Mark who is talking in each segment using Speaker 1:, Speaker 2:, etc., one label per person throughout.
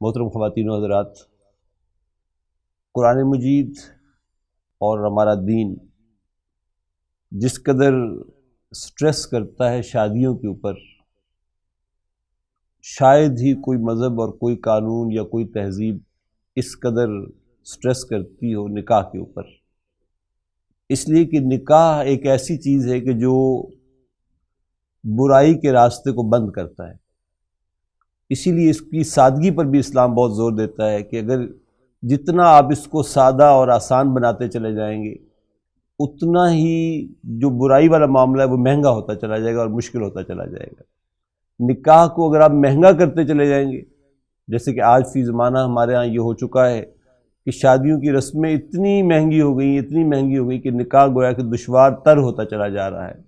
Speaker 1: محترم خواتین و حضرات، قرآن مجید اور ہمارا دین جس قدر سٹریس کرتا ہے شادیوں کے اوپر، شاید ہی کوئی مذہب اور کوئی قانون یا کوئی تہذیب اس قدر سٹریس کرتی ہو نکاح کے اوپر، اس لیے کہ نکاح ایک ایسی چیز ہے کہ جو برائی کے راستے کو بند کرتا ہے۔ اسی لیے اس کی سادگی پر بھی اسلام بہت زور دیتا ہے کہ اگر جتنا آپ اس کو سادہ اور آسان بناتے چلے جائیں گے، اتنا ہی جو برائی والا معاملہ ہے وہ مہنگا ہوتا چلا جائے گا اور مشکل ہوتا چلا جائے گا۔ نکاح کو اگر آپ مہنگا کرتے چلے جائیں گے، جیسے کہ آج فی زمانہ ہمارے ہاں یہ ہو چکا ہے کہ شادیوں کی رسمیں اتنی مہنگی ہو گئی کہ نکاح گویا کہ دشوار تر ہوتا چلا جا رہا ہے۔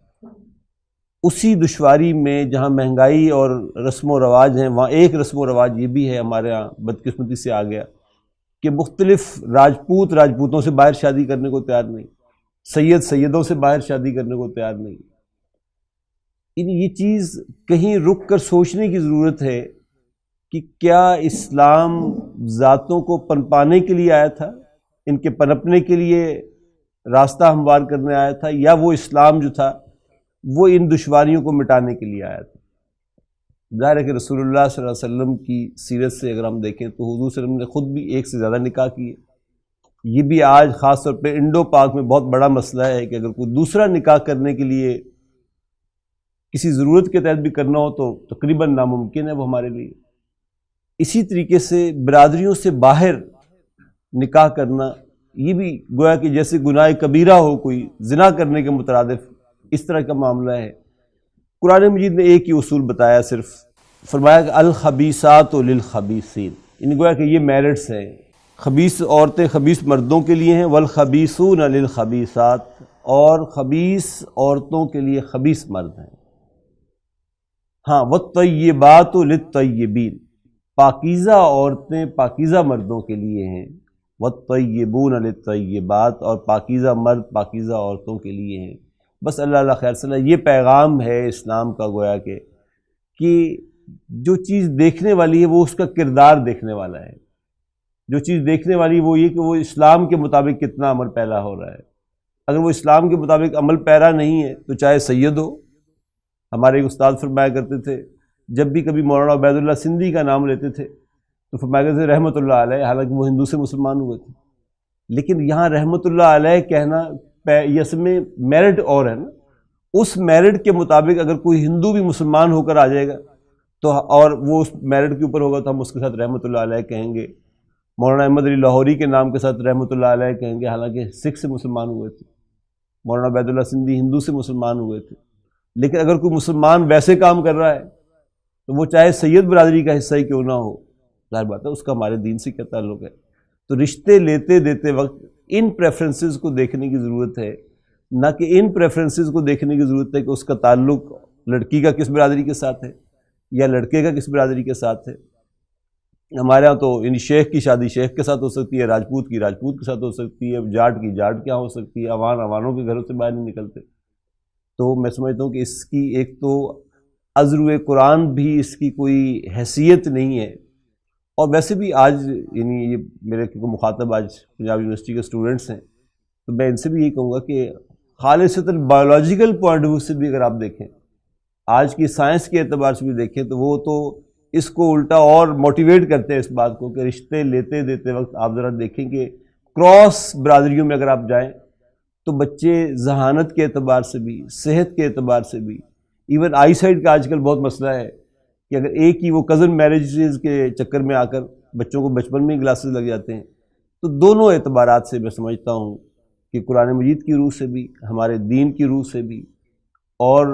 Speaker 1: اسی دشواری میں جہاں مہنگائی اور رسم و رواج ہیں، وہاں ایک رسم و رواج یہ بھی ہے ہمارے ہاں بدقسمتی سے آ گیا کہ مختلف راجپوتوں سے باہر شادی کرنے کو تیار نہیں، سیدوں سے باہر شادی کرنے کو تیار نہیں۔ یہ چیز کہیں رک کر سوچنے کی ضرورت ہے کہ کیا اسلام ذاتوں کو پنپانے کے لیے آیا تھا، ان کے پنپنے کے لیے راستہ ہموار کرنے آیا تھا، یا وہ اسلام جو تھا وہ ان دشواریوں کو مٹانے کے لیے آیا تھا؟ ظاہر ہے کہ رسول اللہ صلی اللہ علیہ وسلم کی سیرت سے اگر ہم دیکھیں تو حضور صلی اللہ علیہ وسلم نے خود بھی ایک سے زیادہ نکاح کیے۔ یہ بھی آج خاص طور پہ انڈو پاک میں بہت بڑا مسئلہ ہے کہ اگر کوئی دوسرا نکاح کرنے کے لیے کسی ضرورت کے تحت بھی کرنا ہو تو تقریباً ناممکن ہے وہ ہمارے لیے۔ اسی طریقے سے برادریوں سے باہر نکاح کرنا، یہ بھی گویا کہ جیسے گناہ کبیرہ ہو کوئی زنا کرنے کے مترادف، اس طرح کا معاملہ ہے۔ قرآن مجید نے ایک ہی اصول بتایا، صرف فرمایا کہ الخبیثات للخبیثین، ان گویا کہ یہ میرٹس ہیں، خبیث عورتیں خبیث مردوں کے لیے ہیں، والخبیثون للخبیثات، اور خبیث عورتوں کے لیے خبیث مرد ہیں۔ ہاں، والطیبات للطیبین، پاکیزہ عورتیں پاکیزہ مردوں کے لیے ہیں، والطیبون للطیبات، اور پاکیزہ مرد پاکیزہ عورتوں کے لیے ہیں۔ بس اللہ خیر صلی اللہ، یہ پیغام ہے اسلام کا، گویا کہ جو چیز دیکھنے والی ہے وہ اس کا کردار دیکھنے والا ہے۔ جو چیز دیکھنے والی وہ یہ کہ وہ اسلام کے مطابق کتنا عمل پیرا ہو رہا ہے۔ اگر وہ اسلام کے مطابق عمل پیرا نہیں ہے تو چاہے سید ہو، ہمارے ایک استاد فرمایا کرتے تھے جب بھی کبھی مولانا عبید اللہ سندھی کا نام لیتے تھے تو فرمایا کرتے تھے رحمۃ اللہ علیہ، حالانکہ وہ ہندو سے مسلمان ہوئے تھے، لیکن یہاں رحمۃ اللہ علیہ کہنا اس میں میرٹ اور ہے نا، اس میرٹ کے مطابق اگر کوئی ہندو بھی مسلمان ہو کر آ جائے گا تو اور وہ اس میرٹ کے اوپر ہوگا تو ہم اس کے ساتھ رحمۃ اللہ علیہ کہیں گے۔ مولانا احمد علی لاہوری کے نام کے ساتھ رحمۃ اللہ علیہ کہیں گے، حالانکہ سکھ سے مسلمان ہوئے تھے۔ مولانا عبید اللہ سندھی ہندو سے مسلمان ہوئے تھے، لیکن اگر کوئی مسلمان ویسے کام کر رہا ہے تو وہ چاہے سید برادری کا حصہ ہی کیوں نہ ہو، ظاہر بات ہے اس کا ہمارے دین سے کیا تعلق ہے۔ تو رشتے لیتے دیتے وقت ان پریفرنسز کو دیکھنے کی ضرورت ہے، نہ کہ ان پریفرنسز کو دیکھنے کی ضرورت ہے کہ اس کا تعلق لڑکی کا کس برادری کے ساتھ ہے یا لڑکے کا کس برادری کے ساتھ ہے۔ ہمارے ہاں تو یعنی شیخ کی شادی شیخ کے ساتھ ہو سکتی ہے، راجپوت کی راجپوت کے ساتھ ہو سکتی ہے، جاٹ کی جاٹ کیا ہو سکتی ہے، عوانوں کے گھروں سے باہر نہیں نکلتے۔ تو میں سمجھتا ہوں کہ اس کی ایک تو عذر قرآن بھی اس کی کوئی حیثیت نہیں ہے، اور ویسے بھی آج یعنی یہ میرے کو مخاطب آج پنجاب یونیورسٹی کے اسٹوڈنٹس ہیں تو میں ان سے بھی یہی کہوں گا کہ خالصتاً بایولوجیکل پوائنٹ آف ویو سے بھی اگر آپ دیکھیں، آج کی سائنس کے اعتبار سے بھی دیکھیں تو وہ تو اس کو الٹا اور موٹیویٹ کرتے ہیں اس بات کو کہ رشتے لیتے دیتے وقت آپ ذرا دیکھیں کہ کراس برادریوں میں اگر آپ جائیں تو بچے ذہانت کے اعتبار سے بھی، صحت کے اعتبار سے بھی، ایون آئی سائٹ کا آج کل بہت مسئلہ ہے کہ اگر ایک ہی وہ کزن میرجز کے چکر میں آ کر بچوں کو بچپن میں ہی گلاسز لگ جاتے ہیں، تو دونوں اعتبارات سے میں سمجھتا ہوں کہ قرآن مجید کی روح سے بھی، ہمارے دین کی روح سے بھی، اور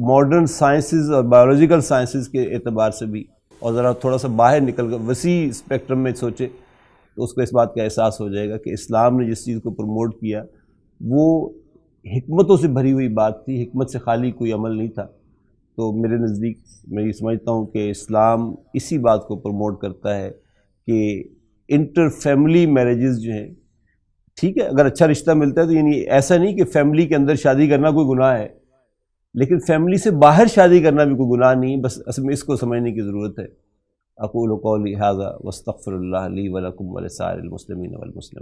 Speaker 1: ماڈرن سائنسز اور بایولوجیکل سائنسز کے اعتبار سے بھی، اور ذرا تھوڑا سا باہر نکل کر وسیع اسپیکٹرم میں سوچے تو اس کو اس بات کا احساس ہو جائے گا کہ اسلام نے جس چیز کو پروموٹ کیا وہ حکمتوں سے بھری ہوئی بات تھی، حکمت سے خالی کوئی عمل نہیں تھا۔ تو میرے نزدیک میں یہ سمجھتا ہوں کہ اسلام اسی بات کو پروموٹ کرتا ہے کہ انٹر فیملی میرجز جو ہیں، ٹھیک ہے اگر اچھا رشتہ ملتا ہے تو یعنی ایسا نہیں کہ فیملی کے اندر شادی کرنا کوئی گناہ ہے، لیکن فیملی سے باہر شادی کرنا بھی کوئی گناہ نہیں، بس اصل میں اس کو سمجھنے کی ضرورت ہے اقول قولی ھذا واستغفر اللہ لی ولکم ولسائر المسلمین والمسلمات.